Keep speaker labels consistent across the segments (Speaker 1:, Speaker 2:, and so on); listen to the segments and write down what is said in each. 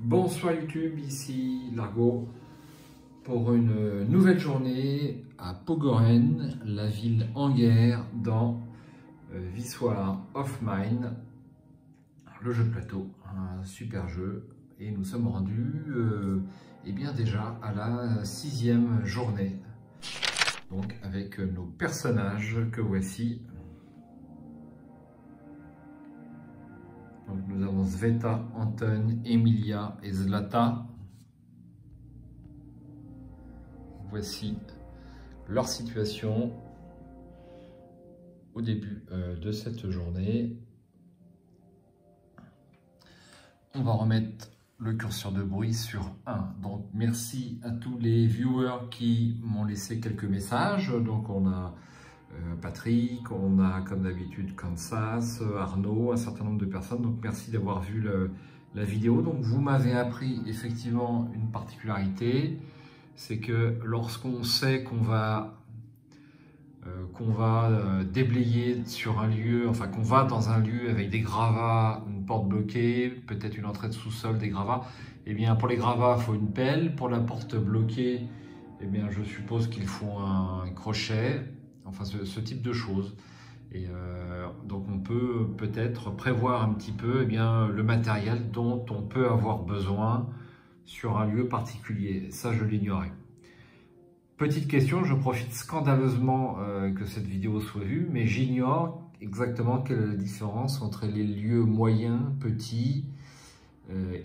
Speaker 1: Bonsoir YouTube, ici Largo pour une nouvelle journée à Pogoren, la ville en guerre dans Wisła of Mine, le jeu de plateau, un super jeu. Et nous sommes rendus eh bien déjà à la 6e journée, donc avec nos personnages que voici. Donc nous avons Sveta, Anton, Emilia et Zlata. Voici leur situation au début de cette journée. On va remettre le curseur de bruit sur 1. Donc merci à tous les viewers qui m'ont laissé quelques messages. Donc on a Patrick, on a comme d'habitude Kansas, Arnaud, un certain nombre de personnes. Donc merci d'avoir vu la vidéo. Donc vous m'avez appris effectivement une particularité, c'est que lorsqu'on sait qu'on va déblayer sur un lieu, enfin qu'on va dans un lieu avec des gravats, une porte bloquée, peut-être une entrée de sous-sol, des gravats, et bien pour les gravats il faut une pelle, pour la porte bloquée, eh bien je suppose qu'il faut un crochet, enfin ce type de choses. Et donc on peut peut-être prévoir un petit peu le matériel dont on peut avoir besoin sur un lieu particulier. Ça je l'ignorais. Petite question, je profite scandaleusement que cette vidéo soit vue, mais j'ignore exactement quelle est la différence entre les lieux moyens, petits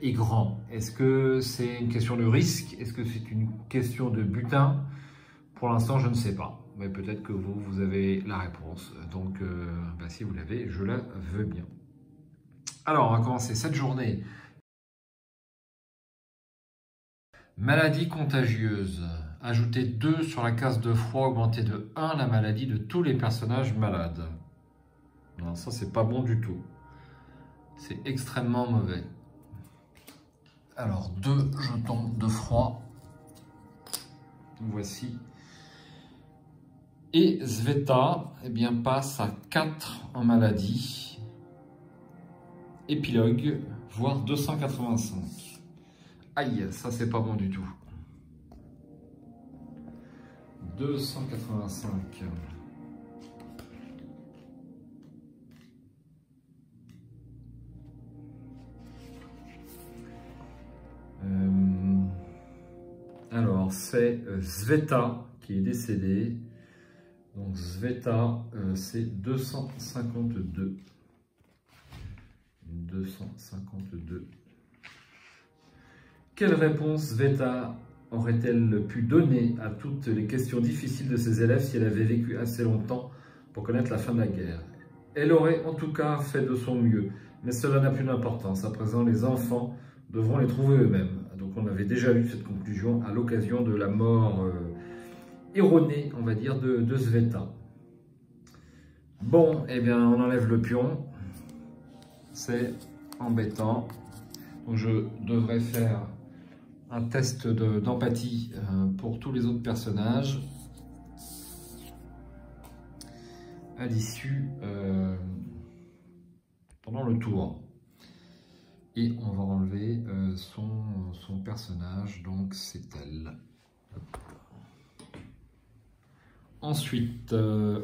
Speaker 1: et grands. Est-ce que c'est une question de risque? Est-ce que c'est une question de butin? Pour l'instant, je ne sais pas. Mais peut-être que vous avez la réponse. Donc, si vous l'avez, je la veux bien. Alors, on va commencer cette journée. Maladie contagieuse. Ajoutez 2 sur la case de froid, augmentez de 1 la maladie de tous les personnages malades. Non, ça c'est pas bon du tout. C'est extrêmement mauvais. Alors 2 jetons de froid. Voici. Et Sveta passe à 4 en maladie. Épilogue, voire 285. Aïe, ça c'est pas bon du tout. 285. Alors c'est Sveta qui est décédée. Donc Sveta c'est 252. 252. Quelle réponse Sveta aurait-elle pu donner à toutes les questions difficiles de ses élèves si elle avait vécu assez longtemps pour connaître la fin de la guerre? Elle aurait en tout cas fait de son mieux, mais cela n'a plus d'importance. À présent, les enfants devront les trouver eux-mêmes. Donc on avait déjà eu cette conclusion à l'occasion de la mort erronée, on va dire, de Sveta. Bon, on enlève le pion. C'est embêtant. Donc je devrais faire un test d'empathie pour tous les autres personnages à l'issue pendant le tour. Et on va enlever son personnage, donc c'est elle. Ensuite,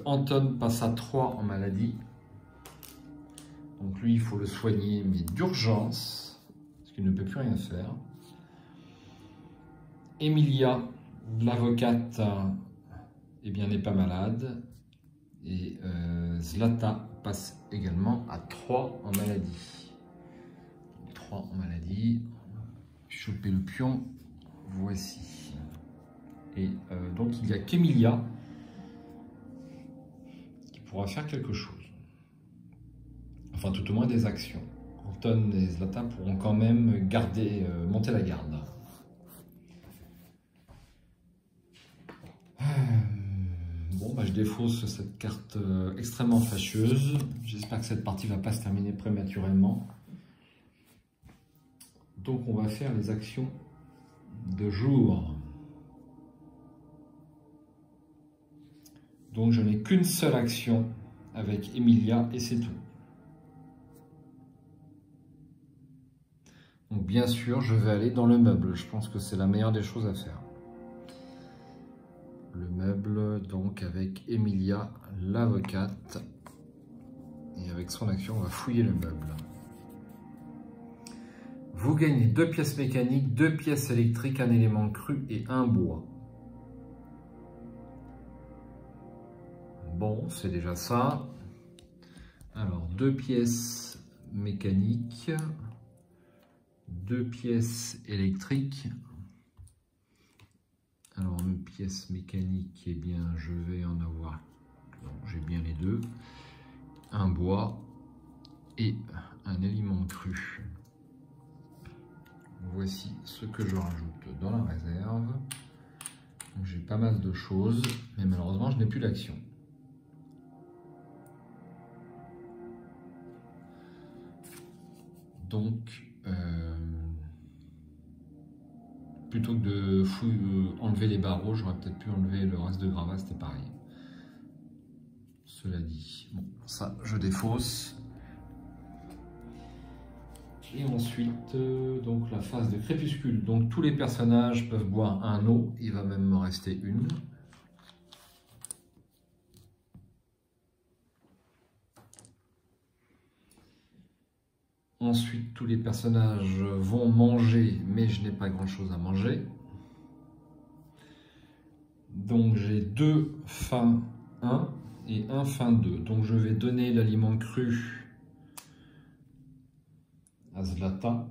Speaker 1: Anton passe à 3 en maladie. Donc lui, il faut le soigner, mais d'urgence, parce qu'il ne peut plus rien faire. Emilia, l'avocate, n'est pas malade. Et Zlata passe également à 3 en maladie. 3 en maladie. Choper le pion. Voici. Et donc il n'y a qu'Emilia qui pourra faire quelque chose. Enfin, tout au moins des actions. Anton et Zlata pourront quand même monter la garde. Je défausse cette carte extrêmement fâcheuse. J'espère que cette partie ne va pas se terminer prématurément. Donc on va faire les actions de jour. Donc je n'ai qu'une seule action avec Emilia et c'est tout. Donc bien sûr, je vais aller dans le meuble. Je pense que c'est la meilleure des choses à faire. Le meuble, donc avec Emilia, l'avocate. Et avec son action, on va fouiller le meuble. Vous gagnez 2 pièces mécaniques, 2 pièces électriques, un élément cru et un bois. Bon, c'est déjà ça. Alors, 2 pièces mécaniques, 2 pièces électriques. Alors, une pièce mécanique, eh bien, je vais en avoir... Non, j'ai bien les deux. Un bois et un aliment cru. Voici ce que je rajoute dans la réserve. J'ai pas mal de choses, mais malheureusement, je n'ai plus d'action. Donc, plutôt que de enlever les barreaux, j'aurais peut-être pu enlever le reste de gravats, c'était pareil. Cela dit, bon, ça, je défausse. Et ensuite, donc la phase de crépuscule. Donc tous les personnages peuvent boire un eau, il va même me rester une. Ensuite, tous les personnages vont manger, mais je n'ai pas grand-chose à manger. Donc j'ai 2 faim 1 et 1 faim 2. Donc je vais donner l'aliment cru à Zlata.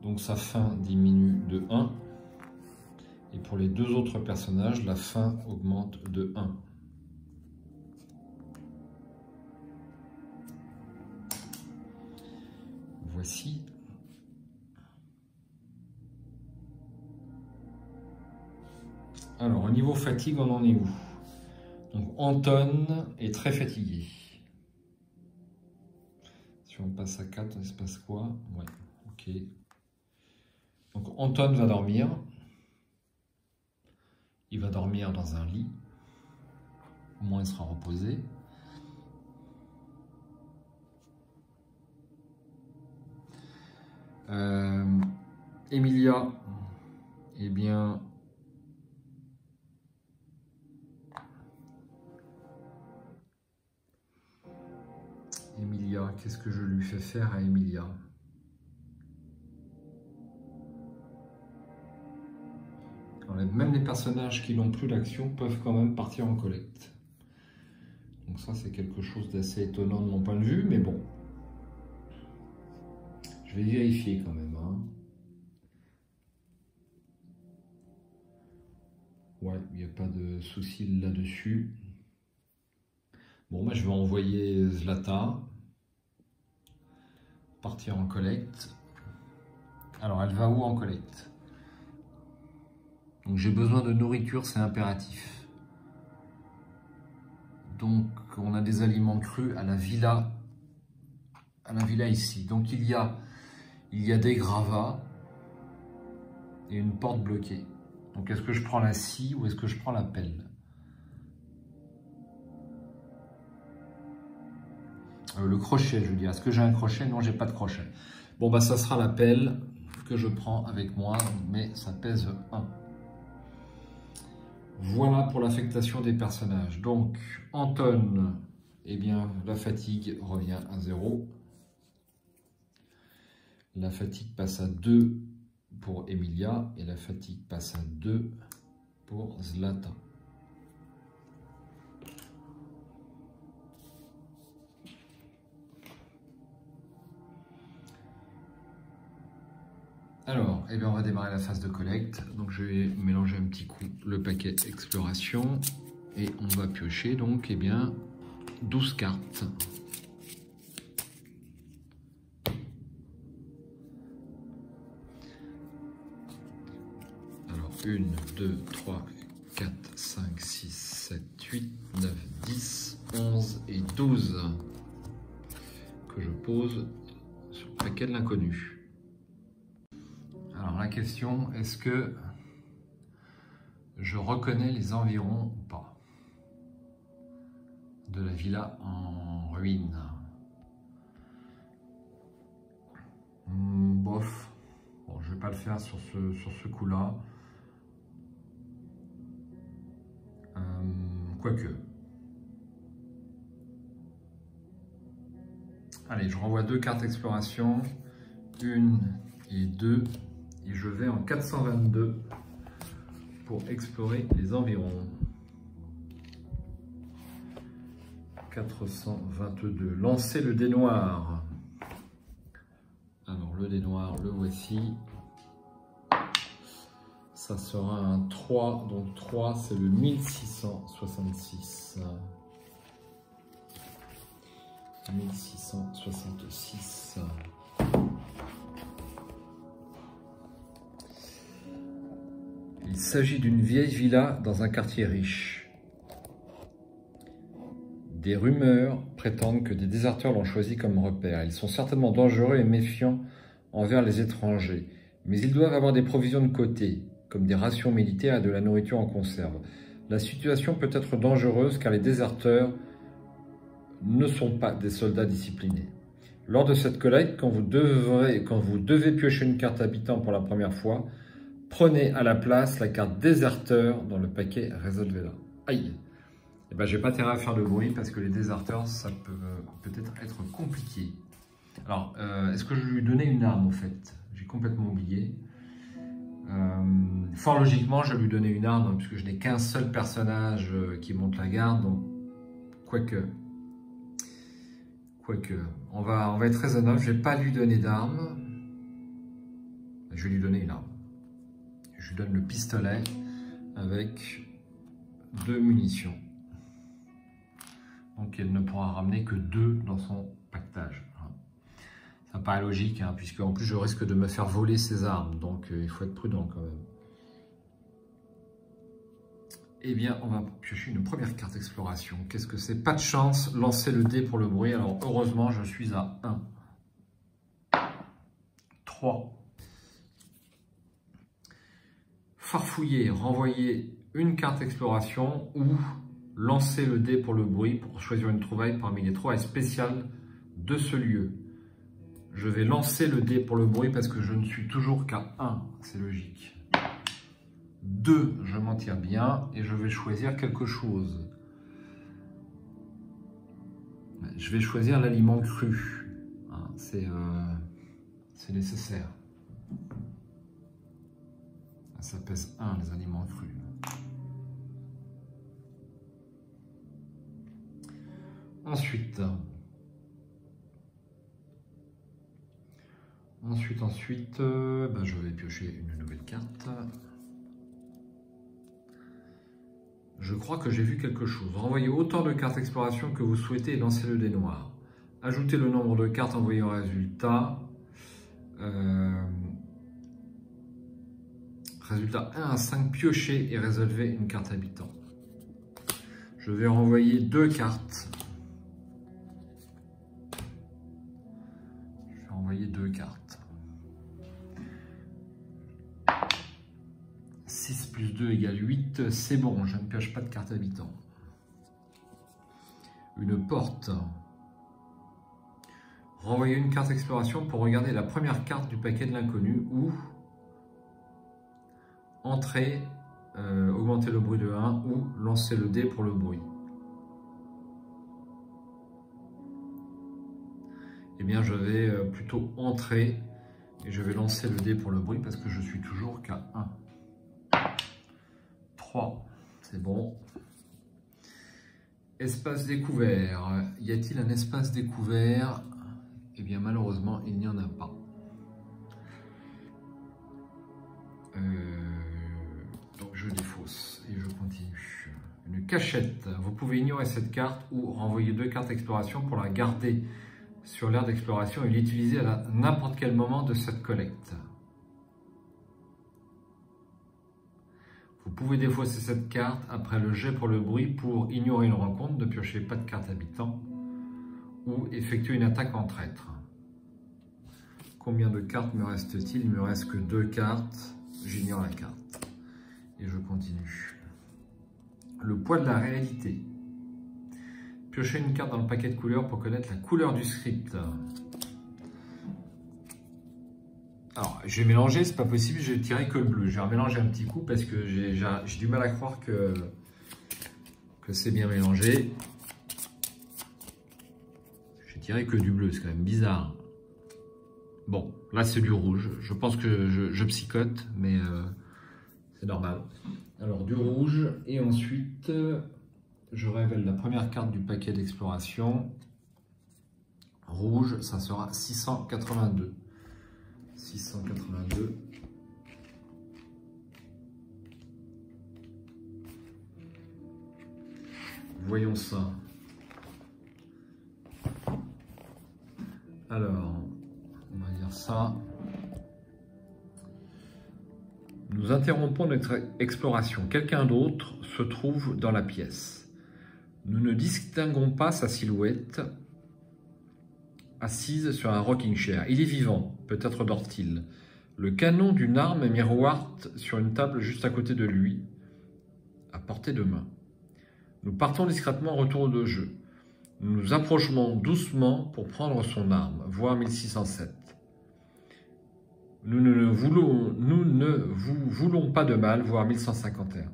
Speaker 1: Donc sa faim diminue de 1. Et pour les 2 autres personnages, la faim augmente de 1. Voici. Alors, au niveau fatigue, on en est où? Donc, Anton est très fatigué. Si on passe à 4, il se passe quoi? Ouais, ok. Donc, Anton va dormir. Il va dormir dans un lit. Au moins, il sera reposé. Emilia, eh bien... Emilia, qu'est-ce que je lui fais faire à Emilia? Même les personnages qui n'ont plus d'action peuvent quand même partir en collecte. Donc ça, c'est quelque chose d'assez étonnant de mon point de vue, mais bon. Je vais vérifier quand même. Hein. Ouais, il n'y a pas de souci là-dessus. Bon, moi, je vais envoyer Zlata partir en collecte. Alors, elle va où en collecte? Donc, j'ai besoin de nourriture, c'est impératif. Donc, on a des aliments crus à la villa ici. Donc, il y a des gravats et une porte bloquée. Donc, est-ce que je prends la scie ou est-ce que je prends la pelle? Le crochet, je veux dire. Est-ce que j'ai un crochet? Non, j'ai pas de crochet. Bon, bah, ça sera la pelle que je prends avec moi, mais ça pèse 1. Voilà pour l'affectation des personnages. Donc, Anton, eh bien, la fatigue revient à 0. La fatigue passe à 2 pour Emilia et la fatigue passe à 2 pour Zlata. Alors, eh bien, on va démarrer la phase de collecte. Donc, je vais mélanger un petit coup le paquet exploration et on va piocher donc, eh bien, 12 cartes. Alors, 1, 2, 3, 4, 5, 6, 7, 8, 9, 10, 11 et 12 que je pose sur le paquet de l'inconnu. Alors la question, est-ce que je reconnais les environs ou pas de la villa en ruine? Bof. pas le faire sur ce coup-là. Quoique. Allez, je renvoie 2 cartes exploration. 1 et 2. Et je vais en 422 pour explorer les environs. 422. Lancer le dé noir. Alors, le dé noir, le voici. Ça sera un 3. Donc, 3, c'est le 1666. 1666. Il s'agit d'une vieille villa dans un quartier riche. Des rumeurs prétendent que des déserteurs l'ont choisi comme repère. Ils sont certainement dangereux et méfiants envers les étrangers, mais ils doivent avoir des provisions de côté, comme des rations militaires et de la nourriture en conserve. La situation peut être dangereuse car les déserteurs ne sont pas des soldats disciplinés. Lors de cette collecte, quand vous devez piocher une carte habitant pour la première fois, prenez à la place la carte déserteur dans le paquet Resolvela. Aïe! Eh ben, j'ai pas intérêt à faire de bruit parce que les déserteurs, ça peut peut-être être compliqué. Alors, est-ce que je lui donnais une arme au fait? J'ai complètement oublié. Fort logiquement, je lui donnais une arme puisque je n'ai qu'un seul personnage qui monte la garde. Donc, quoique, on va être raisonnable. Je vais pas lui donner d'arme. Je vais lui donner une arme. Je lui donne le pistolet avec 2 munitions. Donc elle ne pourra ramener que 2 dans son pactage. Ça me paraît logique, hein, puisque en plus je risque de me faire voler ses armes. Donc il faut être prudent quand même. Eh bien, on va piocher une première carte exploration. Qu'est-ce que c'est? Pas de chance, lancer le dé pour le bruit. Alors heureusement, je suis à 1. 3. Farfouiller, renvoyer une carte exploration ou lancer le dé pour le bruit pour choisir une trouvaille parmi les trouvailles spéciales de ce lieu. Je vais lancer le dé pour le bruit parce que je ne suis toujours qu'à 1, c'est logique. 2, je m'en tire bien et je vais choisir quelque chose. Je vais choisir l'aliment cru, hein, c'est nécessaire. Ça pèse 1, les aliments crus. Ensuite, je vais piocher une nouvelle carte. Je crois que j'ai vu quelque chose. Renvoyez autant de cartes exploration que vous souhaitez et lancez le dé noir. Ajoutez le nombre de cartes envoyées au résultat. Résultat 1 à 5, piochez et résolvez une carte habitant. Je vais renvoyer 2 cartes. Je vais renvoyer 2 cartes. 6 plus 2 égale 8. C'est bon, je ne pioche pas de carte habitant. Une porte. Renvoyez une carte exploration pour regarder la première carte du paquet de l'inconnu ou entrer, augmenter le bruit de 1 ou lancer le dé pour le bruit. Eh bien, je vais plutôt entrer et je vais lancer le dé pour le bruit parce que je suis toujours qu'à 1. 3, c'est bon. Espace découvert. Y a-t-il un espace découvert? Eh bien, malheureusement, il n'y en a pas. Donc je défausse et je continue. Une cachette. Vous pouvez ignorer cette carte ou renvoyer 2 cartes d'exploration pour la garder sur l'aire d'exploration et l'utiliser à n'importe quel moment de cette collecte. Vous pouvez défausser cette carte après le jet pour le bruit pour ignorer une rencontre, ne piochez pas de carte habitant ou effectuer une attaque en traître. Combien de cartes me reste-t-il? Il me reste que 2 cartes. J'ignore la carte. Et je continue. Le poids de la réalité. Piochez une carte dans le paquet de couleurs pour connaître la couleur du script. Alors, je vais mélanger, c'est pas possible, je vais tirer que le bleu. Je vais mélanger un petit coup parce que j'ai du mal à croire que c'est bien mélangé. Je vais tirer que du bleu, c'est quand même bizarre. Bon, là c'est du rouge. Je pense que je psychote, mais c'est normal. Alors, du rouge, et ensuite, je révèle la première carte du paquet d'exploration. Rouge, ça sera 682. 682. Voyons ça. Alors, on va dire ça. Nous interrompons notre exploration. Quelqu'un d'autre se trouve dans la pièce. Nous ne distinguons pas sa silhouette assise sur un rocking chair. Il est vivant, peut-être dort-il. Le canon d'une arme miroite sur une table juste à côté de lui, à portée de main. Nous partons discrètement en retour de jeu. Nous nous approchons doucement pour prendre son arme, voire 1607. Nous ne vous voulons pas de mal, voire 1151.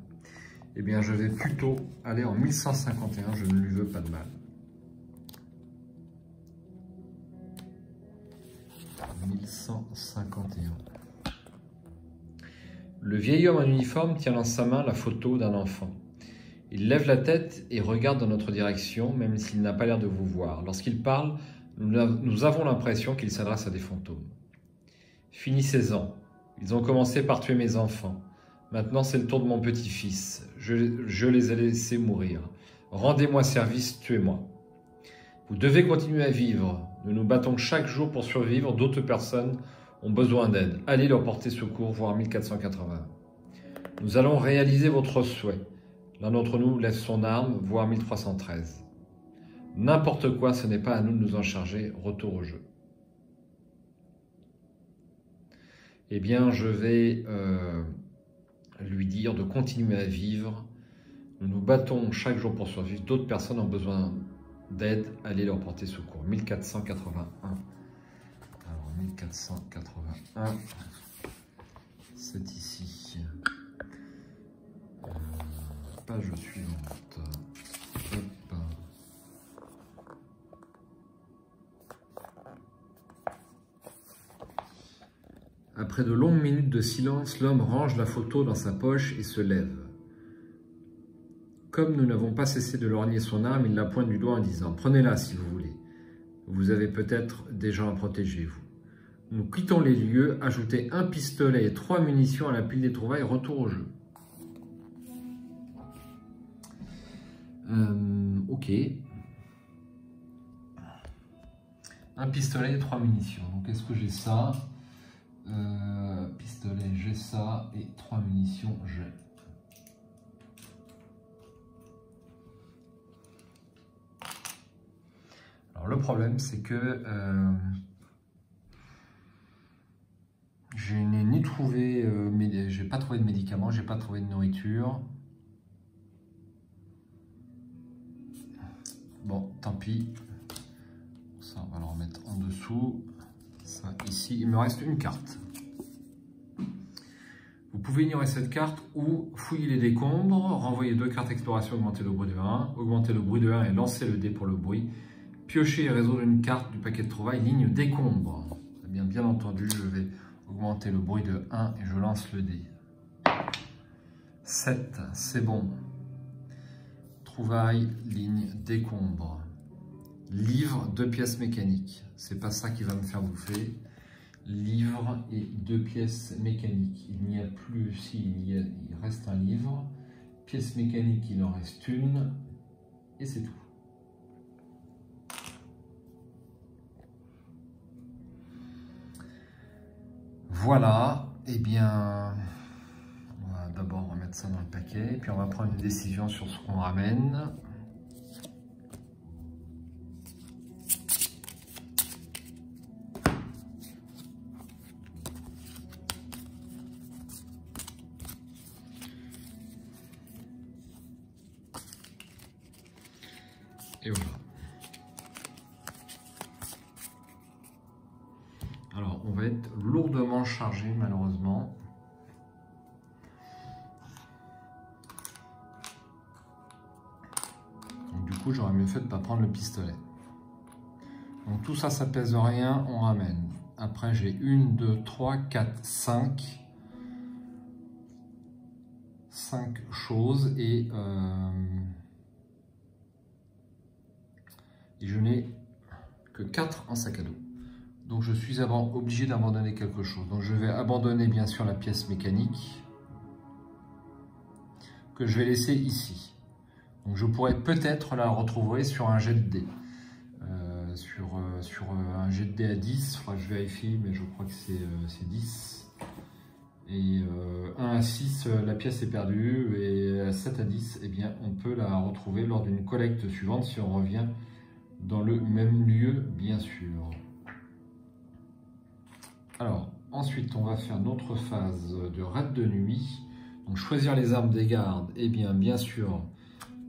Speaker 1: Eh bien, je vais plutôt aller en 1151, je ne lui veux pas de mal. 1151. Le vieil homme en uniforme tient dans sa main la photo d'un enfant. Il lève la tête et regarde dans notre direction, même s'il n'a pas l'air de vous voir. Lorsqu'il parle, nous avons l'impression qu'il s'adresse à des fantômes. Finissez-en. Ils ont commencé par tuer mes enfants. Maintenant, c'est le tour de mon petit-fils. Je les ai laissés mourir. Rendez-moi service, tuez-moi. Vous devez continuer à vivre. Nous nous battons chaque jour pour survivre. D'autres personnes ont besoin d'aide. Allez leur porter secours, voire 1480. Nous allons réaliser votre souhait. L'un d'entre nous lève son arme, voire 1313. N'importe quoi, ce n'est pas à nous de nous en charger. Retour au jeu. Eh bien, je vais lui dire de continuer à vivre. Nous nous battons chaque jour pour survivre. D'autres personnes ont besoin d'aide. Allez leur porter secours. 1481. Alors, 1481. C'est ici. Page suivante. Hop. Après de longues minutes de silence, l'homme range la photo dans sa poche et se lève. Comme nous n'avons pas cessé de lorgner son arme, il la pointe du doigt en disant « Prenez-la si vous voulez. Vous avez peut-être des gens à protéger, vous. » Nous quittons les lieux, ajoutez un pistolet et 3 munitions à la pile des trouvailles, retour au jeu. Ok. Un pistolet et 3 munitions. Donc est-ce que j'ai ça? Pistolet, j'ai ça. Et 3 munitions, j'ai. Alors le problème, c'est que je n'ai ni trouvé, j'ai pas trouvé de médicaments, j'ai pas trouvé de nourriture. Bon, tant pis. Ça, on va le remettre en dessous. Ça, ici, il me reste une carte. Vous pouvez ignorer cette carte ou fouiller les décombres, renvoyer 2 cartes exploration, augmenter le bruit de 1, augmenter le bruit de 1 et lancer le dé pour le bruit. Piocher et résoudre une carte du paquet de trouvailles, ligne décombre. Eh bien entendu, je vais augmenter le bruit de 1 et je lance le dé. 7, c'est bon. Trouvailles, ligne, décombre. Livre, 2 pièces mécaniques. C'est pas ça qui va me faire bouffer. Livre et 2 pièces mécaniques. Il n'y a plus, si, il reste un livre. Pièce mécanique, il en reste une. Et c'est tout. Voilà. Eh bien, on va d'abord remettre ça dans le paquet. Puis on va prendre une décision sur ce qu'on ramène. Et voilà. Alors, on va être lourdement chargé malheureusement. Donc, du coup, j'aurais mieux fait de ne pas prendre le pistolet. Donc tout ça, ça pèse rien, on ramène. Après, j'ai 1, 2, 3, 4, 5. 5 choses et je n'ai que 4 en sac à dos. Donc je suis obligé d'abandonner quelque chose. Donc je vais abandonner bien sûr la pièce mécanique que je vais laisser ici. Donc je pourrais peut-être la retrouver sur un jet de dés. Sur un jet de dés à 10, enfin, je vérifie, mais je crois que c'est 10. Et 1 à 6, la pièce est perdue, et à 7 à 10, eh bien, on peut la retrouver lors d'une collecte suivante si on revient dans le même lieu, bien sûr. Alors, ensuite, on va faire notre phase de raid de nuit. Donc, choisir les armes des gardes, et bien sûr,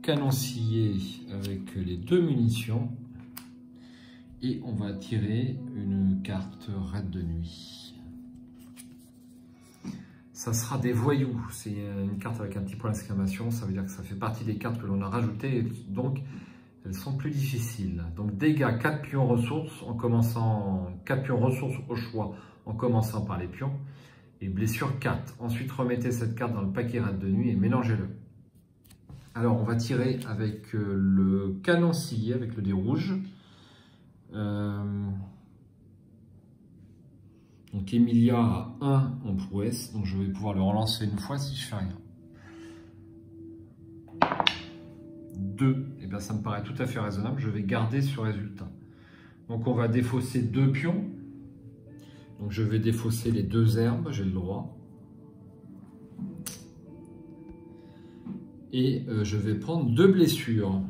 Speaker 1: canon scié avec les 2 munitions. Et on va tirer une carte raid de nuit. Ça sera des voyous. C'est une carte avec un petit point d'exclamation. Ça veut dire que ça fait partie des cartes que l'on a rajoutées. Donc, elles sont plus difficiles. Donc, dégâts 4 pions ressources en commençant 4 pions ressources au choix en commençant par les pions. Et blessure 4. Ensuite, remettez cette carte dans le paquet raid de nuit et mélangez-le. Alors, on va tirer avec le canon scié, avec le dé rouge. Donc Emilia a 1 en prouesse, donc je vais pouvoir le relancer une fois si je fais rien. 2, et bien ça me paraît tout à fait raisonnable, je vais garder ce résultat. Donc on va défausser 2 pions. Donc je vais défausser les 2 herbes, j'ai le droit. Et je vais prendre 2 blessures.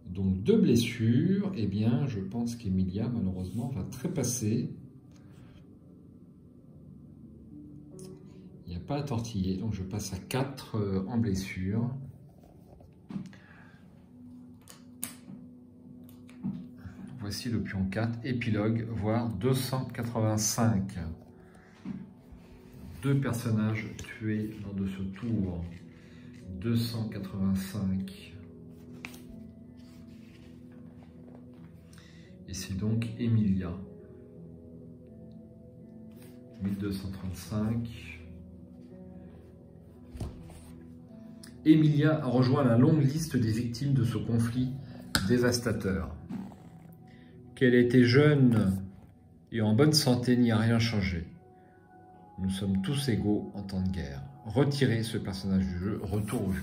Speaker 1: Donc 2 blessures, et bien je pense qu'Emilia malheureusement va trépasser. Il n'y a pas à tortiller, donc je passe à 4 en blessure. Voici le pion 4, épilogue, voire 285. 2 personnages tués lors de ce tour. 285. Et c'est donc Emilia. 1235. Emilia a rejoint la longue liste des victimes de ce conflit dévastateur. Qu'elle était jeune et en bonne santé n'y a rien changé. Nous sommes tous égaux en temps de guerre. Retirez ce personnage du jeu, retour au jeu.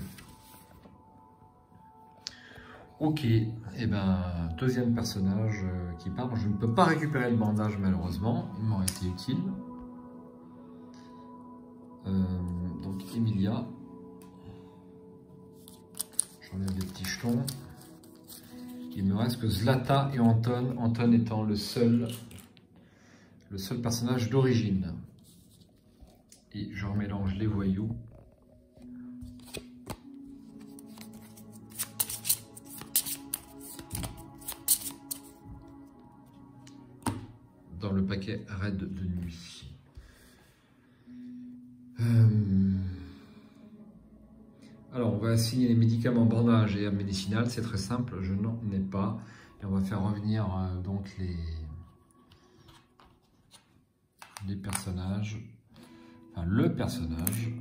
Speaker 1: Ok, et ben deuxième personnage qui part. Je ne peux pas récupérer le bandage malheureusement, il m'aurait été utile. Donc Emilia. J'enlève les petits jetons. Il me reste que Zlata et Anton. Anton étant le seul personnage d'origine. Et je remélange les voyous. Dans le paquet raid de nuit. Alors, on va assigner les médicaments bandage et herbes médicinales. C'est très simple, je n'en ai pas. Et on va faire revenir donc les personnages. Enfin, le personnage.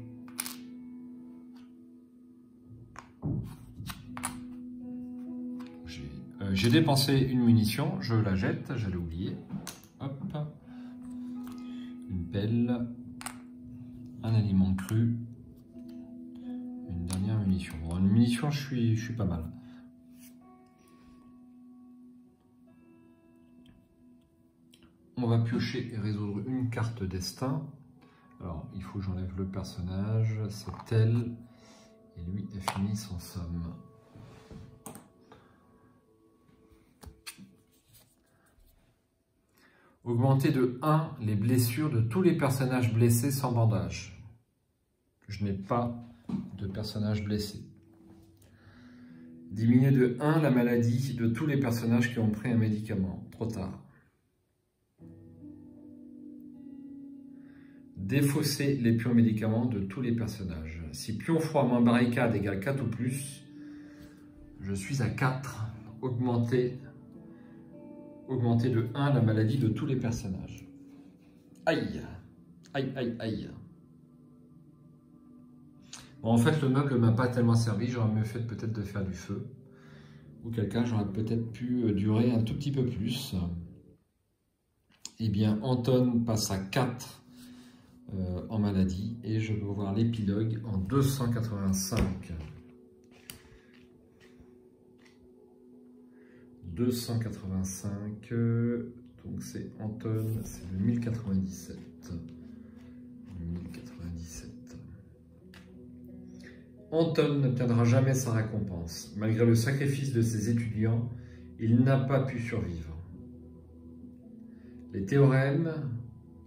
Speaker 1: J'ai dépensé une munition, je la jette, j'allais oublier. Hop. Une pelle. Un aliment cru. Une dernière munition. Bon, une munition, je suis pas mal. On va piocher et résoudre une carte destin. Alors, il faut que j'enlève le personnage. C'est elle. Et lui a fini son somme. Augmenter de 1 les blessures de tous les personnages blessés sans bandage. Je n'ai pas de personnages blessés. Diminuer de 1 la maladie de tous les personnages qui ont pris un médicament. Trop tard. Défausser les pions médicaments de tous les personnages. Si pion froid moins barricade égale 4 ou plus, je suis à 4. Augmenter de 1 la maladie de tous les personnages. Aïe. Aïe, aïe, aïe. Bon, en fait, le meuble ne m'a pas tellement servi. J'aurais mieux fait peut-être de faire du feu. Ou quelqu'un, j'aurais peut-être pu durer un tout petit peu plus. Eh bien, Anton passe à 4 en maladie. Et je vais voir l'épilogue en 285. 285, donc c'est Anton, c'est le 1097. 1097. Anton n'obtiendra jamais sa récompense. Malgré le sacrifice de ses étudiants, il n'a pas pu survivre. Les théorèmes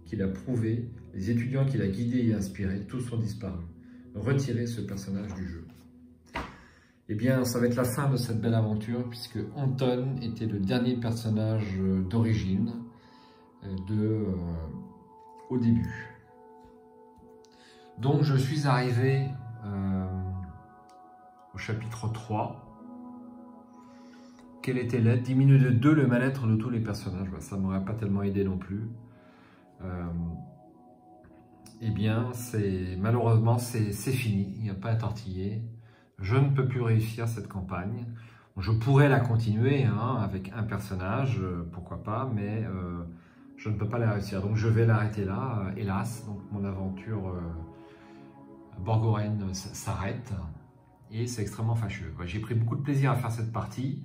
Speaker 1: qu'il a prouvés, les étudiants qu'il a guidés et inspirés, tous ont disparu. Retirez ce personnage du jeu. Eh bien, ça va être la fin de cette belle aventure, puisque Anton était le dernier personnage d'origine au début. Donc, je suis arrivé au chapitre 3. Quelle était l'aide? Diminuer de 2 le mal-être de tous les personnages. Ça ne m'aurait pas tellement aidé non plus. Eh bien, malheureusement, c'est fini. Il n'y a pas à tortiller. Je ne peux plus réussir cette campagne. Je pourrais la continuer avec un personnage, pourquoi pas, mais je ne peux pas la réussir. Donc je vais l'arrêter là, hélas. Donc mon aventure Borgoren s'arrête et c'est extrêmement fâcheux. J'ai pris beaucoup de plaisir à faire cette partie.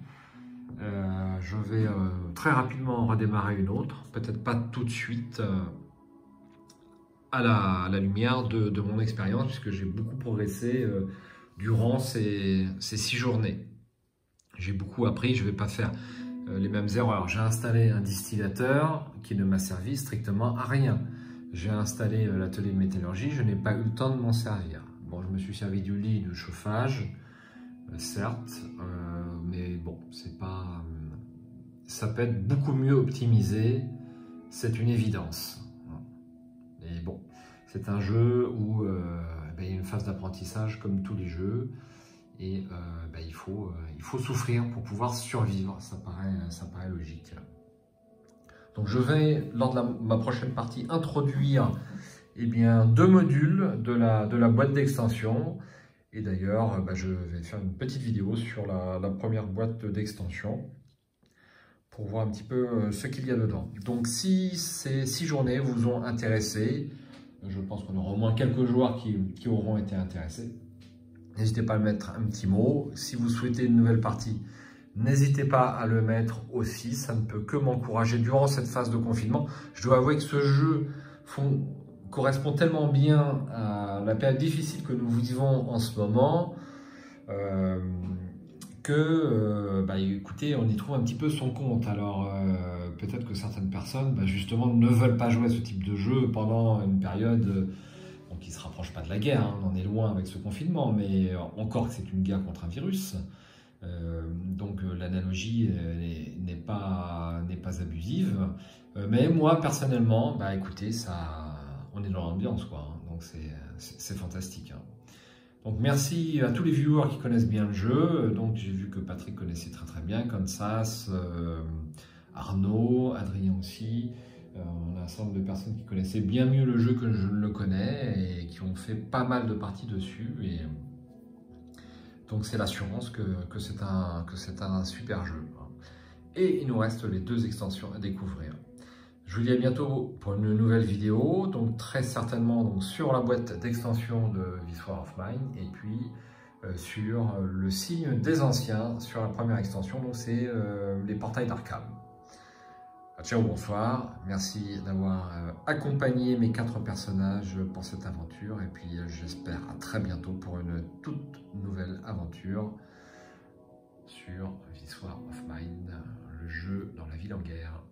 Speaker 1: Je vais très rapidement redémarrer une autre, peut-être pas tout de suite à la lumière de mon expérience, puisque j'ai beaucoup progressé durant ces 6 journées. J'ai beaucoup appris, je ne vais pas faire les mêmes erreurs. J'ai installé un distillateur qui ne m'a servi strictement à rien. J'ai installé l'atelier de métallurgie, je n'ai pas eu le temps de m'en servir. Bon, je me suis servi du lit de chauffage, certes, mais bon, c'est pas... ça peut être beaucoup mieux optimisé, c'est une évidence. Et bon, c'est un jeu où il y a une phase d'apprentissage comme tous les jeux, et il faut souffrir pour pouvoir survivre, ça paraît logique. Donc je vais, lors de ma prochaine partie, introduire 2 modules de la boîte d'extension, et d'ailleurs je vais faire une petite vidéo sur la première boîte d'extension pour voir un petit peu ce qu'il y a dedans. Donc si ces 6 journées vous ont intéressé, je pense qu'on aura au moins quelques joueurs qui auront été intéressés. N'hésitez pas à mettre un petit mot. Si vous souhaitez une nouvelle partie, n'hésitez pas à le mettre aussi. Ça ne peut que m'encourager durant cette phase de confinement. Je dois avouer que ce jeu correspond tellement bien à la période difficile que nous vivons en ce moment écoutez, on y trouve un petit peu son compte. Alors peut-être que certaines personnes justement ne veulent pas jouer à ce type de jeu pendant une période qui ne se rapproche pas de la guerre, on en est loin avec ce confinement, mais encore que c'est une guerre contre un virus, donc l'analogie n'est pas abusive, mais moi personnellement, écoutez, on est dans l'ambiance, donc c'est fantastique. Donc merci à tous les viewers qui connaissent bien le jeu. Donc j'ai vu que Patrick connaissait très bien, Kansas, Arnaud, Adrien aussi. On a un certain nombre de personnes qui connaissaient bien mieux le jeu que je ne le connais et qui ont fait pas mal de parties dessus. Et donc c'est l'assurance que c'est un super jeu. Et il nous reste les 2 extensions à découvrir. Je vous dis à bientôt pour une nouvelle vidéo, donc très certainement sur la boîte d'extension de This War of Mine, et puis sur le signe des anciens sur la première extension, donc c'est les portails d'Arkham. Ciao, bonsoir, merci d'avoir accompagné mes 4 personnages pour cette aventure, et puis j'espère à très bientôt pour une toute nouvelle aventure sur This War of Mine, le jeu dans la ville en guerre.